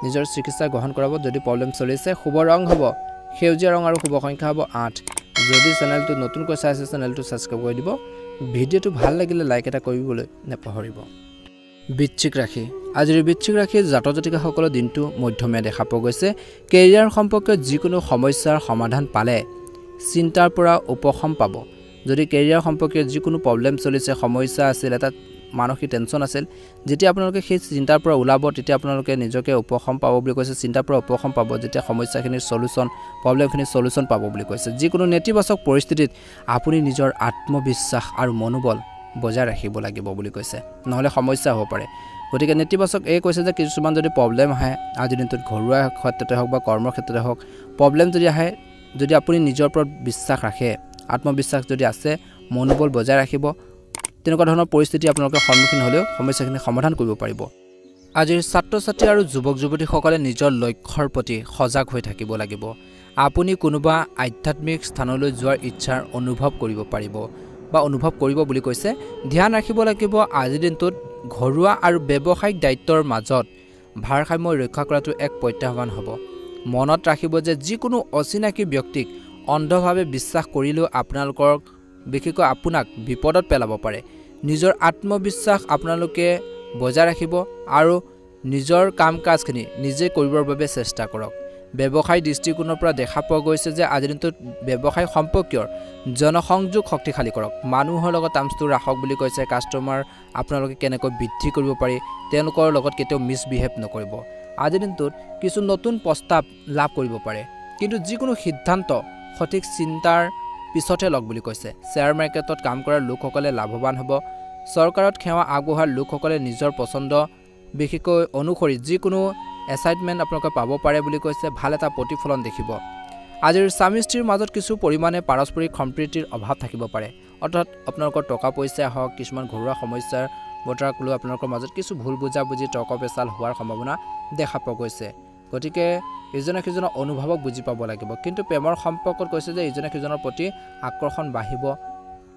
নিজৰ চিকিৎসা গ্ৰহণ কৰাব যদি প্ৰবলেম চলিছে শুভ ৰং হ'ব সেউজীয়া ৰং আৰু শুভ সংখ্যা হ'ব 8 যদি চেনেলটো নতুনকৈ চাই আছে চেনেলটো সাবস্ক্ৰাইব কৰি দিব ভিডিওটো ভাল লাগিলে লাইক এটা কৰিবলৈ নাপাহৰিব বৃশ্চিক ৰাশি আজিৰ বৃশ্চিক ৰাশিৰ জাতক জাতিকাসকলৰ দিনটো মধ্যমীয়া দেখা পোৱা গৈছে কেৰিয়াৰ সম্পৰ্কীয় যিকোনো সমস্যাৰ সমাধান পালে চিন্তাৰ পৰা উপশম পাব যদি কেৰিয়াৰ সম্পৰ্কীয় যিকোনো প্ৰবলেম চলিছে সমস্যা আছিল এটা মানসিক টেনচন আছিল যেতিয়া আপোনালোকে সেই চিন্তাৰ পৰা ওলাব তেতিয়া আপোনালোকে নিজকে উপশম পাব বুলি কৈছে চিন্তাৰ পৰা উপশম পাব যেতিয়া সমস্যাখিনিৰ সলিউশন প্ৰবলেমখিনিৰ সলিউশন পাব বুলি কৈছে যিকোনো নেতিবাচক পৰিস্থিতিত আপুনি নিজৰ আত্মবিশ্বাস আৰু মনোবল বজাই ৰাখিব লাগিব বুলি কৈছে নহলে সমস্যা হ'ব পাৰে গতিকে নেতিবাচক এই কৈছে যে কিছুমান যদি প্ৰবলেম আহে আজিৰ দিনটোত ঘৰুৱা ক্ষেত্ৰতে হওক বা কৰ্মৰ ক্ষেত্ৰতে হওক প্ৰবলেম যদি আহে যদি আপুনি নিজৰ ওপৰত বিশ্বাস ৰাখে আত্মবিশ্বাস যদি আছে মনোবল বজাই ৰাখিব তেনেকুৱা ধৰণৰ পৰিস্থিতি আপোনালোকে সন্মুখীন হ'লেও সমস্যাখিনি সমাধান কৰিব পাৰিব আজিৰ ছাত্ৰ ছাত্ৰী আৰু যুৱক যুৱতীসকলে নিজৰ লক্ষ্যৰ প্ৰতি সজাগ হৈ থাকিব লাগিব আপুনি কোনোবা আধ্যাত্মিক স্থানলৈ যোৱাৰ ইচ্ছাৰ অনুভৱ কৰিব পাৰিব বা অনুভৱ কৰিব বুলি কৈছে ধ্যান ৰাখিব লাগিব আজিৰ দিনটোত ঘৰুৱা আৰু ব্যৱসায়িক দায়িত্বৰ মাজত ভাৰসাম্য ৰক্ষা কৰাটো এক প্ৰত্যাহ্বান হ'ব মনত ৰাখিব যে যিকোনো অচিনাকি ব্যক্তিক অন্ধভাৱে বিশ্বাস কৰিলেও আপোনালোকৰ বিশেষকৈ আপোনাক বিপদত পেলাব পাৰে নিজৰ আত্মবিশ্বাস আপোনালোকে বজাই ৰাখিব আৰু নিজৰ কাম-কাজখিনি নিজে কৰিবৰ বাবে চেষ্টা কৰক ব্যৱসায় দৃষ্টিকোণৰ পৰা দেখা পোৱা গৈছে যে আজিৰ দিনটোত ব্যৱসায় সম্পৰ্কীয় জনসংযোগ শক্তিশালী কৰক মানুহৰ লগত টাৰ্মছটো ৰাখক বুলি কৈছে কাষ্টমাৰ আপোনালোকে কেনেকৈ বৃদ্ধি কৰিব পাৰি তেওঁলোকৰ লগত কেতিয়াও মিছবিহেভ নকৰিব আজিৰ দিনটোত কিছু নতুন প্ৰস্তাৱ লাভ কৰিব পাৰে কিন্তু যিকোনো সিদ্ধান্ত সঠিক চিন্তাৰ পিছতে লগ বুলি কৈছে শ্বেয়াৰ মাৰ্কেটত কাম কৰা লোকসকলে লাভৱান হ'ব চৰকাৰত সেৱা আগবঢ়োৱা লোকসকলে নিজৰ পছন্দ বিশেষকৈ অনুসৰি যিকোনো এছাইনমেণ্ট আপোনালোকে পাব পাৰে বুলি কৈছে ভাল এটা প্ৰতিফলন দেখিব আজিৰ স্বামী স্ত্ৰীৰ মাজত কিছু পৰিমাণে পাৰস্পৰিক সম্প্ৰীতিৰ অভাৱ থাকিব পাৰে অৰ্থাৎ আপোনালোকৰ টকা পইচা হওক কিছুমান ঘৰুৱা সমস্যাৰ বতৰাক লৈ আপোনালোকৰ মাজত কিছু ভুল বুজাবুজি তৰ্ক পেচাল হোৱাৰ সম্ভাৱনা দেখা পোৱা গৈছে গতিকে ইজনে সিজনৰ অনুভৱক বুজি পাব লাগিব কিন্তু প্ৰেমৰ সম্পৰ্কত কৈছে যে ইজনে সিজনৰ প্ৰতি আকৰ্ষণ বাঢ়িব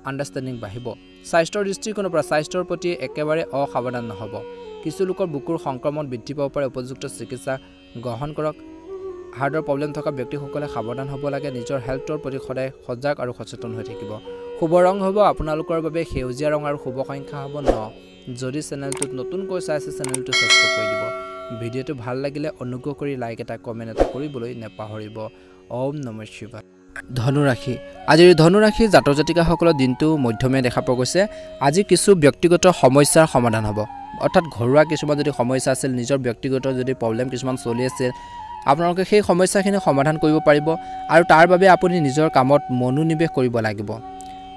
আন্ডাৰষ্টেণ্ডিং বাঢ়িব স্বাস্থ্যৰ দৃষ্টিকোণৰ পৰা স্বাস্থ্যৰ প্ৰতি একেবাৰে অসাৱধান নহ'ব কিছু লোকৰ বুকুৰ সংক্ৰমণ বৃদ্ধি পাব পাৰে উপযুক্ত চিকিৎসা গ্ৰহণ কৰক হাৰ্টৰ প্ৰব্লেম থকা ব্যক্তিসকলে সাৱধান হ'ব লাগে নিজৰ হেল্থৰ প্ৰতি সদায় সজাগ আৰু সচেতন হৈ থাকিব শুভ ৰং হ'ব আপোনালোকৰ বাবে সেউজীয়া ৰং আৰু শুভ সংখ্যা হ'ব 9 যদি চেনেলটোত নতুনকৈ চাইছে চেনেলটো সাবস্ক্ৰাইব কৰি দিব ভিডিঅ'টো ভাল লাগিলে অনুগ্ৰহ কৰি লাইক এটা কমেন্ট এটা কৰিবলৈ নেপাহৰিব ওম নমঃ শিৱায় ধনুৰাশি আজিৰ ধনুৰাশি জাতক জাতিকাসকলৰ দিনটো মধ্যমীয়া দেখা পোৱা গৈছে আজি কিছু ব্যক্তিগত সমস্যাৰ সমাধান হ'ব অৰ্থাৎ ঘৰুৱা কিছুমান যদি সমস্যা আছিল নিজৰ ব্যক্তিগত যদি প্ৰব্লেম কিছুমান চলি আছে আপোনালোকে সেই সমস্যাখিনি সমাধান কৰিব পাৰিব আৰু তাৰ বাবে আপুনি নিজৰ কামত মনোনিৱেশ কৰিব লাগিব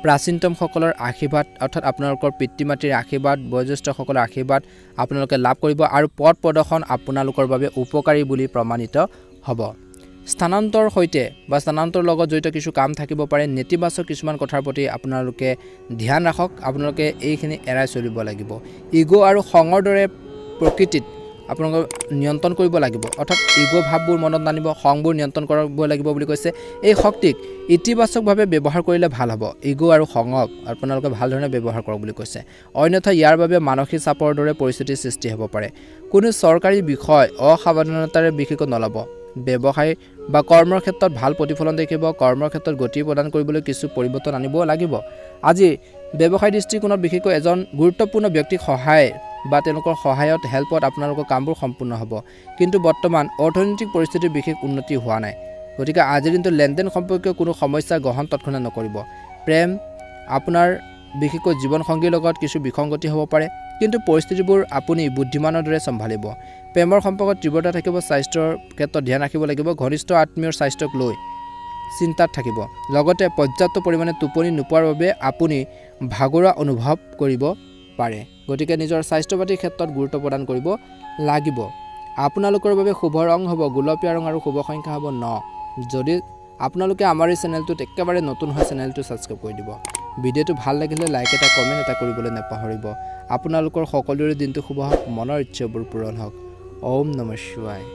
প্ৰাচীনতমসকলৰ আশীৰ্বাদ অৰ্থাৎ আপোনালোকৰ পিতৃ-মাতৃৰ আশীৰ্বাদ বয়োজ্যেষ্ঠসকলৰ আশীৰ্বাদ আপোনালোকে লাভ কৰিব আৰু পথ প্ৰদৰ্শন আপোনালোকৰ বাবে উপকাৰী বুলি প্ৰমাণিত হ'ব স্থানান্তৰ সৈতে বা স্থানান্তৰ লগত জড়িত কিছু কাম থাকিব পাৰে নেতিবাচক কিছুমান কথাৰ প্ৰতি আপোনালোকে ধ্যান ৰাখক আপোনালোকে এইখিনি এৰাই চলিব লাগিব ইগো আৰু খঙৰ দৰে প্ৰকৃতিত আপোনালোকে নিয়ন্ত্ৰণ কৰিব লাগিব অৰ্থাৎ ইগো ভাৱবোৰ মনত নানিব খংবোৰ নিয়ন্ত্ৰণ কৰিব লাগিব বুলি কৈছে এই শক্তিক ইতিবাচকভাৱে ব্যৱহাৰ কৰিলে ভাল হ'ব ইগো আৰু খঙক আপোনালোকে ভাল ধৰণে ব্যৱহাৰ কৰক বুলি কৈছে অন্যথা ইয়াৰ বাবে মানসিক চাপৰ দৰে পৰিস্থিতিৰ সৃষ্টি হ'ব পাৰে কোনো চৰকাৰী বিষয় অসাৱধানতাৰে বিশেষকৈ নল'ব ব্যৱসায় বা কৰ্মৰ ক্ষেত্ৰত ভাল প্ৰতিফলন দেখিব কৰ্মৰ ক্ষেত্ৰত গতি প্ৰদান কৰিবলৈ কিছু পৰিৱৰ্তন আনিব লাগিব আজি ব্যৱসায় দৃষ্টিকোণত বিশেষকৈ এজন গুৰুত্বপূৰ্ণ ব্যক্তিক সহায় বা তেওঁলোকৰ সহায়ত হেল্পত আপোনালোকৰ কামবোৰ সম্পূৰ্ণ হ'ব কিন্তু বৰ্তমান অৰ্থনৈতিক পৰিস্থিতিৰ বিশেষ উন্নতি হোৱা নাই গতিকে আজিৰ দিনটো লেনদেন সম্পৰ্কীয় কোনো সমস্যা গ্ৰহণ তৎক্ষণাত নকৰিব প্ৰেম আপোনাৰ বিশেষকৈ জীৱনসংগীৰ লগত কিছু বিসংগতি হ'ব পাৰে কিন্তু পৰিস্থিতিবোৰ আপুনি বুদ্ধিমানৰ দৰে চম্ভালিব প্ৰেমৰ সম্পৰ্কত তীব্ৰতা থাকিব স্বাস্থ্যৰ ক্ষেত্ৰত ধ্যান ৰাখিব লাগিব ঘনিষ্ঠ আত্মীয়ৰ স্বাস্থ্যক লৈ চিন্তাত থাকিব লগতে পৰ্যাপ্ত পৰিমাণে টোপনি নোপোৱাৰ বাবে আপুনি ভাগৰুৱা অনুভৱ কৰিব পাৰে গতিকে নিজৰ স্বাস্থ্য পাতিৰ ক্ষেত্ৰত গুৰুত্ব প্ৰদান কৰিব লাগিব আপোনালোকৰ বাবে শুভ ৰং হ'ব গোলপীয়া ৰং আৰু শুভ সংখ্যা হ'ব 9 যদি আপোনালোকে আমাৰ এই চেনেলটোত একেবাৰে নতুন হয় চেনেলটো সাবস্ক্ৰাইব কৰি দিব ভিডিঅ'টো ভাল লাগিলে লাইক এটা কমেন্ট এটা কৰিবলৈ নেপাহৰিব আপোনালোকৰ সকলোৰে দিনটো শুভ হওক মনৰ ইচ্ছাবোৰ পূৰণ হওক ওম নমঃ শিৱায়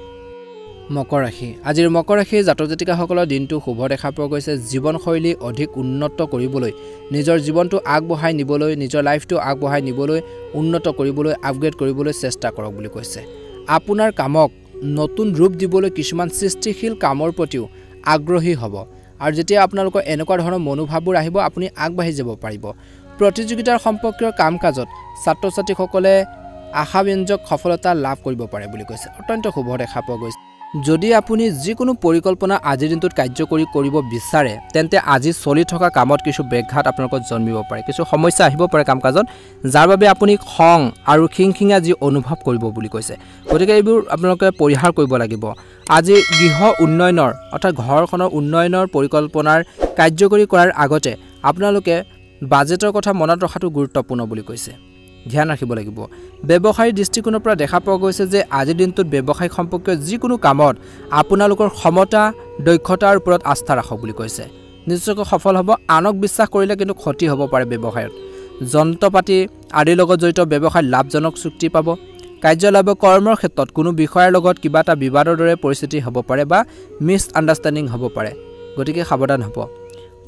মকৰ ৰাশি আজিৰ মকৰ ৰাশিৰ জাতক জাতিকাসকলৰ দিনটো শুভ দেখা পোৱা গৈছে জীৱনশৈলী অধিক উন্নত কৰিবলৈ নিজৰ জীৱনটো আগবঢ়াই নিবলৈ নিজৰ লাইফটো আগবঢ়াই নিবলৈ উন্নত কৰিবলৈ আপগ্ৰেড কৰিবলৈ চেষ্টা কৰক বুলি কৈছে আপোনাৰ কামক নতুন ৰূপ দিবলৈ কিছুমান সৃষ্টিশীল কামৰ প্ৰতিও আগ্ৰহী হ'ব আৰু যেতিয়া আপোনালোকৰ এনেকুৱা ধৰণৰ মনোভাৱবোৰ আহিব আপুনি আগবাঢ়ি যাব পাৰিব প্ৰতিযোগিতাৰ সম্পৰ্কীয় কাম-কাজত ছাত্ৰ-ছাত্ৰীসকলে আশাব্যঞ্জক সফলতা লাভ কৰিব পাৰে বুলি কৈছে অত্যন্ত শুভ দেখা পোৱা গৈছে যদি আপুনি যিকোনো পৰিকল্পনা আজিৰ দিনটোত কাৰ্যকৰী কৰিব বিচাৰে তেন্তে আজি চলি থকা কামত কিছু ব্যাঘাত আপোনালোকৰ জন্মিব পাৰে কিছু সমস্যা আহিব পাৰে কাম-কাজত যাৰ বাবে আপুনি খং আৰু খিংখিঙা যি অনুভৱ কৰিব বুলি কৈছে গতিকে এইবোৰ আপোনালোকে পৰিহাৰ কৰিব লাগিব আজি গৃহ উন্নয়নৰ অৰ্থাৎ ঘৰখনৰ উন্নয়নৰ পৰিকল্পনাৰ কাৰ্যকৰী কৰাৰ আগতে আপোনালোকে বাজেটৰ কথা মনত ৰখাটো গুৰুত্বপূৰ্ণ বুলি কৈছে ধ্যান ৰাখিব লাগিব ব্যৱসায়ৰ দৃষ্টিকোণৰ পৰা দেখা পোৱা গৈছে যে আজিৰ দিনটোত ব্যৱসায়িক সম্পৰ্কীয় যিকোনো কামত আপোনালোকৰ ক্ষমতা দক্ষতাৰ ওপৰত আস্থা ৰাখক বুলি কৈছে নিশ্চয়কৈ সফল হ'ব আনক বিশ্বাস কৰিলে কিন্তু ক্ষতি হ'ব পাৰে ব্যৱসায়ত যন্ত্ৰপাতি আদিৰ লগত জড়িত ব্যৱসায় লাভজনক চুক্তি পাব কাৰ্যালয় বা কৰ্মৰ ক্ষেত্ৰত কোনো বিষয়ৰ লগত কিবা এটা বিবাদৰ দৰে পৰিস্থিতি হ'ব পাৰে বা মিছ আণ্ডাৰষ্টেণ্ডিং হ'ব পাৰে গতিকে সাৱধান হ'ব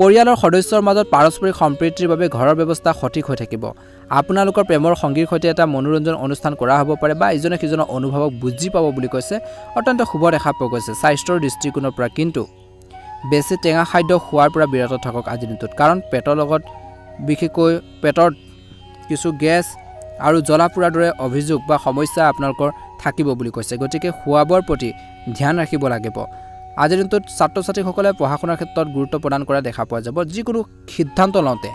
পৰিয়ালৰ সদস্যৰ মাজত পাৰস্পৰিক সম্প্ৰীতিৰ বাবে ঘৰৰ ব্যৱস্থা সঠিক হৈ থাকিব আপোনালোকৰ প্ৰেমৰ সংগীৰ সৈতে এটা মনোৰঞ্জন অনুষ্ঠান কৰা হ'ব পাৰে বা ইজনে সিজনৰ অনুভৱক বুজি পাব বুলি কৈছে অত্যন্ত শুভ দেখা পোৱা গৈছে স্বাস্থ্যৰ দৃষ্টিকোণৰ পৰা কিন্তু বেছি টেঙা খাদ্য খোৱাৰ পৰা বিৰত থাকক আজিৰ দিনটোত কাৰণ পেটৰ লগত বিশেষকৈ পেটৰ কিছু গেছ আৰু জ্বলা-পোৰাৰ দৰে অভিযোগ বা সমস্যা আপোনালোকৰ থাকিব বুলি কৈছে গতিকে খোৱা-বোৱাৰ প্ৰতি ধ্যান ৰাখিব লাগিব আজিৰ দিনটোত ছাত্ৰ-ছাত্ৰীসকলে পঢ়া-শুনাৰ ক্ষেত্ৰত গুৰুত্ব প্ৰদান কৰা দেখা পোৱা যাব যিকোনো সিদ্ধান্ত লওঁতে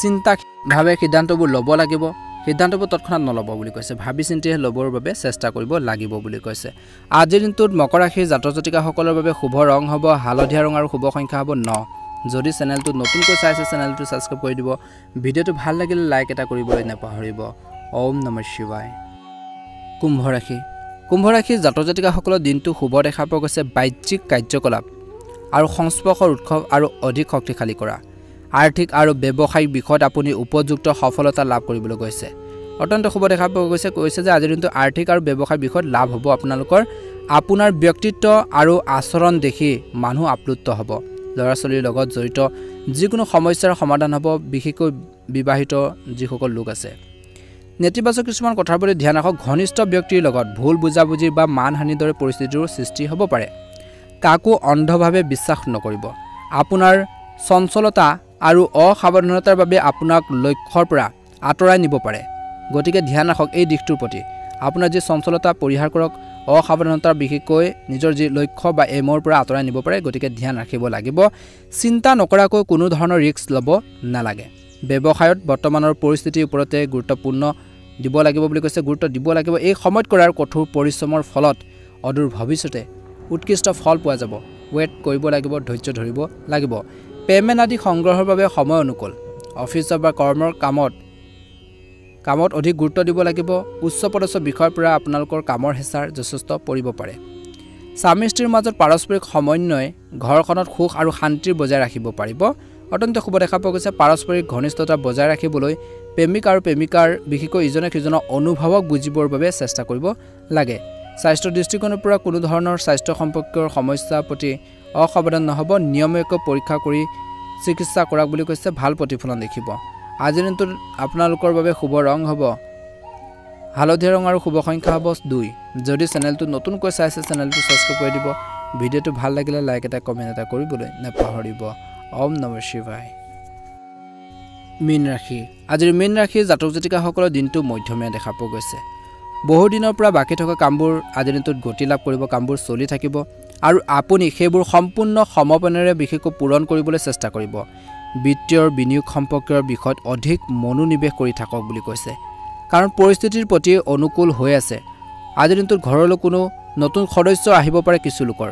চিন্তাভাৱে সিদ্ধান্তবোৰ ল'ব লাগিব সিদ্ধান্তবোৰ তৎক্ষণাত নল'ব বুলি কৈছে ভাবি চিন্তিহে ল'বৰ বাবে চেষ্টা কৰিব লাগিব বুলি কৈছে আজিৰ দিনটোত মকৰ ৰাশিৰ জাতক জাতিকাসকলৰ বাবে শুভ ৰং হ'ব হালধীয়া ৰং আৰু শুভ সংখ্যা হ'ব 9 যদি চেনেলটো নতুনকৈ চাইছে চেনেলটো সাবস্ক্ৰাইব কৰি দিব ভিডিঅ'টো ভাল লাগিলে লাইক এটা কৰিবলৈ নেপাহৰিব ওম নমঃ শিৱায় কুম্ভ ৰাশিৰ জাতক জাতিকাসকলৰ দিনটো শুভ দেখা পোৱা গৈছে বাহ্যিক কাৰ্যকলাপ আৰু সংস্পৰ্শৰ উৎসৱ আৰু অধিক শক্তিশালী কৰা আৰ্থিক আৰু ব্যৱসায়িক বিষয়ত আপুনি উপযুক্ত সফলতা লাভ কৰিবলৈ গৈছে অত্যন্ত শুভ দেখা পোৱা গৈছে কৈছে যে আজিৰ দিনটো আৰ্থিক আৰু ব্যৱসায় বিষয়ত লাভ হ'ব আপোনালোকৰ আপোনাৰ ব্যক্তিত্ব আৰু আচৰণ দেখি মানুহ আপ্লুত হ'ব ল'ৰা ছোৱালীৰ লগত জড়িত যিকোনো সমস্যাৰ সমাধান হ'ব বিশেষকৈ বিবাহিত যিসকল লোক আছে নেতিবাচক কিছুমান কথাৰ প্ৰতি ধ্যান ৰাখক ঘনিষ্ঠ ব্যক্তিৰ লগত ভুল বুজাবুজি বা মানহানিৰ দৰে পৰিস্থিতিৰ সৃষ্টি হ'ব পাৰে কাকো অন্ধভাৱে বিশ্বাস নকৰিব আপোনাৰ চঞ্চলতা আৰু অসাৱধানতাৰ বাবে আপোনাক লক্ষ্যৰ পৰা আঁতৰাই নিব পাৰে গতিকে ধ্যান ৰাখক এই দিশটোৰ প্ৰতি আপোনাৰ যি চঞ্চলতা পৰিহাৰ কৰক অসাৱধানতাৰ বিশেষকৈ নিজৰ যি লক্ষ্য বা এমৰ পৰা আঁতৰাই নিব পাৰে গতিকে ধ্যান ৰাখিব লাগিব চিন্তা নকৰাকৈ কোনো ধৰণৰ ৰিস্ক ল'ব নালাগে ব্যৱসায়ত বৰ্তমানৰ পৰিস্থিতিৰ ওপৰতে গুৰুত্বপূৰ্ণ দিব লাগিব বুলি কৈছে গুৰুত্ব দিব লাগিব এই সময়ত কৰাৰ কঠোৰ পৰিশ্ৰমৰ ফলত অদূৰ ভৱিষ্যতে উৎকৃষ্ট ফল পোৱা যাব ৱেট কৰিব লাগিব ধৈৰ্য ধৰিব লাগিব পেমেণ্ট আদি সংগ্ৰহৰ বাবে সময় অনুকূল অফিচৰ বা কৰ্মৰ কামত অধিক গুৰুত্ব দিব লাগিব উচ্চ পদস্থ বিষয়ৰ পৰা আপোনালোকৰ কামৰ হেঁচাৰ যথেষ্ট পৰিব পাৰে স্বামী স্ত্ৰীৰ মাজত পাৰস্পৰিক সমন্বয় ঘৰখনত সুখ আৰু শান্তিৰ বজাই ৰাখিব পাৰিব অত্যন্ত শুভ দেখা পোৱা গৈছে পাৰস্পৰিক ঘনিষ্ঠতা বজাই ৰাখিবলৈ প্ৰেমিক আৰু প্ৰেমিকাৰ বিশেষকৈ ইজনে সিজনৰ অনুভৱক বুজিবৰ বাবে চেষ্টা কৰিব লাগে স্বাস্থ্য দৃষ্টিকোণৰ পৰা কোনো ধৰণৰ স্বাস্থ্য সম্পৰ্কীয় সমস্যাৰ প্ৰতি অসাৱধান নহ'ব নিয়মীয়াকৈ পৰীক্ষা কৰি চিকিৎসা কৰক বুলি কৈছে ভাল প্ৰতিফলন দেখিব আজিৰ দিনটোত আপোনালোকৰ বাবে শুভ ৰং হ'ব হালধীয়া ৰং আৰু শুভ সংখ্যা হ'ব 2 যদি চেনেলটো নতুনকৈ চাইছে চেনেলটো সাবস্ক্ৰাইব কৰি দিব ভিডিঅ'টো ভাল লাগিলে লাইক এটা কমেন্ট এটা কৰিবলৈ নাপাহৰিব ওম নমঃ শিৱায় মীন ৰাশি আজিৰ মীন ৰাশিৰ জাতক জাতিকাসকলৰ দিনটো মধ্যমীয়া দেখা পোৱা গৈছে বহু দিনৰ পৰা বাকি থকা কামবোৰ আজিৰ দিনটোত গতি লাভ কৰিব কামবোৰ চলি থাকিব আৰু আপুনি সেইবোৰ সম্পূৰ্ণ সমৰ্পণেৰে বিশেষকৈ পূৰণ কৰিবলৈ চেষ্টা কৰিব বিত্তীয় বিনিয়োগ সম্পৰ্কীয় বিষয়ত অধিক মনোনিৱেশ কৰি থাকক বুলি কৈছে কাৰণ পৰিস্থিতিৰ প্ৰতি অনুকূল হৈ আছে আজিৰ দিনটোত ঘৰলৈ কোনো নতুন সদস্য আহিব পাৰে কিছু লোকৰ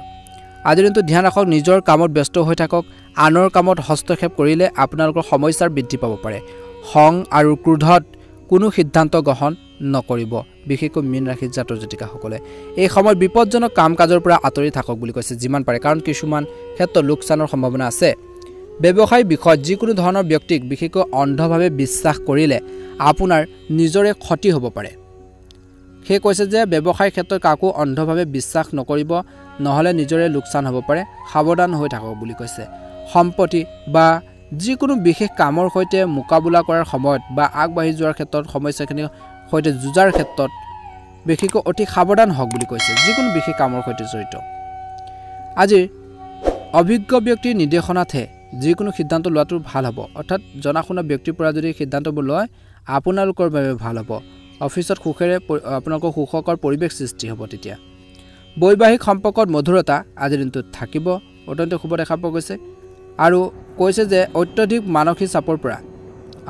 আজিৰ দিনটোত ধ্যান ৰাখক নিজৰ কামত ব্যস্ত হৈ থাকক আনৰ কামত হস্তক্ষেপ কৰিলে আপোনালোকৰ সমস্যাৰ বৃদ্ধি পাব পাৰে খং আৰু ক্ৰোধত কোনো সিদ্ধান্ত গ্ৰহণ নকৰিব বিশেষকৈ মীন ৰাশিৰ জাতক জাতিকাসকলে এই সময়ত বিপদজনক কাম কাজৰ পৰা আঁতৰি থাকক বুলি কৈছে যিমান পাৰে কাৰণ কিছুমান ক্ষেত্ৰত লোকচানৰ সম্ভাৱনা আছে ব্যৱসায় বিষয়ত যিকোনো ধৰণৰ ব্যক্তিক বিশেষকৈ অন্ধভাৱে বিশ্বাস কৰিলে আপোনাৰ নিজৰে ক্ষতি হ'ব পাৰে সেই কৈছে যে ব্যৱসায় ক্ষেত্ৰত কাকো অন্ধভাৱে বিশ্বাস নকৰিব নহলে নিজৰে লোকচান হ'ব পাৰে সাৱধান হৈ থাকক বুলি কৈছে সম্পত্তি বা যিকোনো বিশেষ কামৰ সৈতে মোকাবিলা কৰাৰ সময়ত বা আগবাঢ়ি যোৱাৰ ক্ষেত্ৰত সমস্যাখিনিৰ সৈতে যুঁজাৰ ক্ষেত্ৰত বিশেষকৈ অতি সাৱধান হওক বুলি কৈছে যিকোনো বিশেষ কামৰ সৈতে জড়িত আজি অভিজ্ঞ ব্যক্তিৰ নিৰ্দেশনাতহে যিকোনো সিদ্ধান্ত লোৱাটো ভাল হ'ব অৰ্থাৎ জনাশুনা ব্যক্তিৰ পৰা যদি সিদ্ধান্তবোৰ লয় আপোনালোকৰ বাবে ভাল হ'ব অফিচত সুখেৰে আপোনালোকৰ সুখকৰ পৰিৱেশ সৃষ্টি হ'ব তেতিয়া বৈবাহিক সম্পৰ্কত মধুৰতা আজিৰ দিনটোত থাকিব অত্যন্ত শুভ দেখা পোৱা গৈছে আৰু কৈছে যে অত্যধিক মানসিক চাপৰ পৰা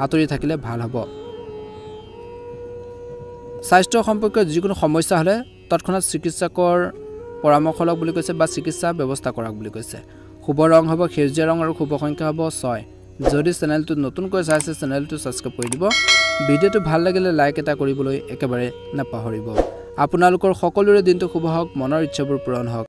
আঁতৰি থাকিলে ভাল হ'ব স্বাস্থ্য সম্পৰ্কীয় যিকোনো সমস্যা হ'লে তৎক্ষণাৎ চিকিৎসকৰ পৰামৰ্শ লওক বুলি কৈছে বা চিকিৎসা ব্যৱস্থা কৰক বুলি কৈছে শুভ ৰং হ'ব সেউজীয়া ৰং আৰু শুভ সংখ্যা হ'ব 6 যদি চেনেলটো নতুনকৈ চাইছে চেনেলটো সাবস্ক্ৰাইব কৰি দিব ভিডিঅ'টো ভাল লাগিলে লাইক এটা কৰিবলৈ একেবাৰে নাপাহৰিব আপোনালোকৰ সকলোৰে দিনটো শুভ হওক মনৰ ইচ্ছাবোৰ পূৰণ হওক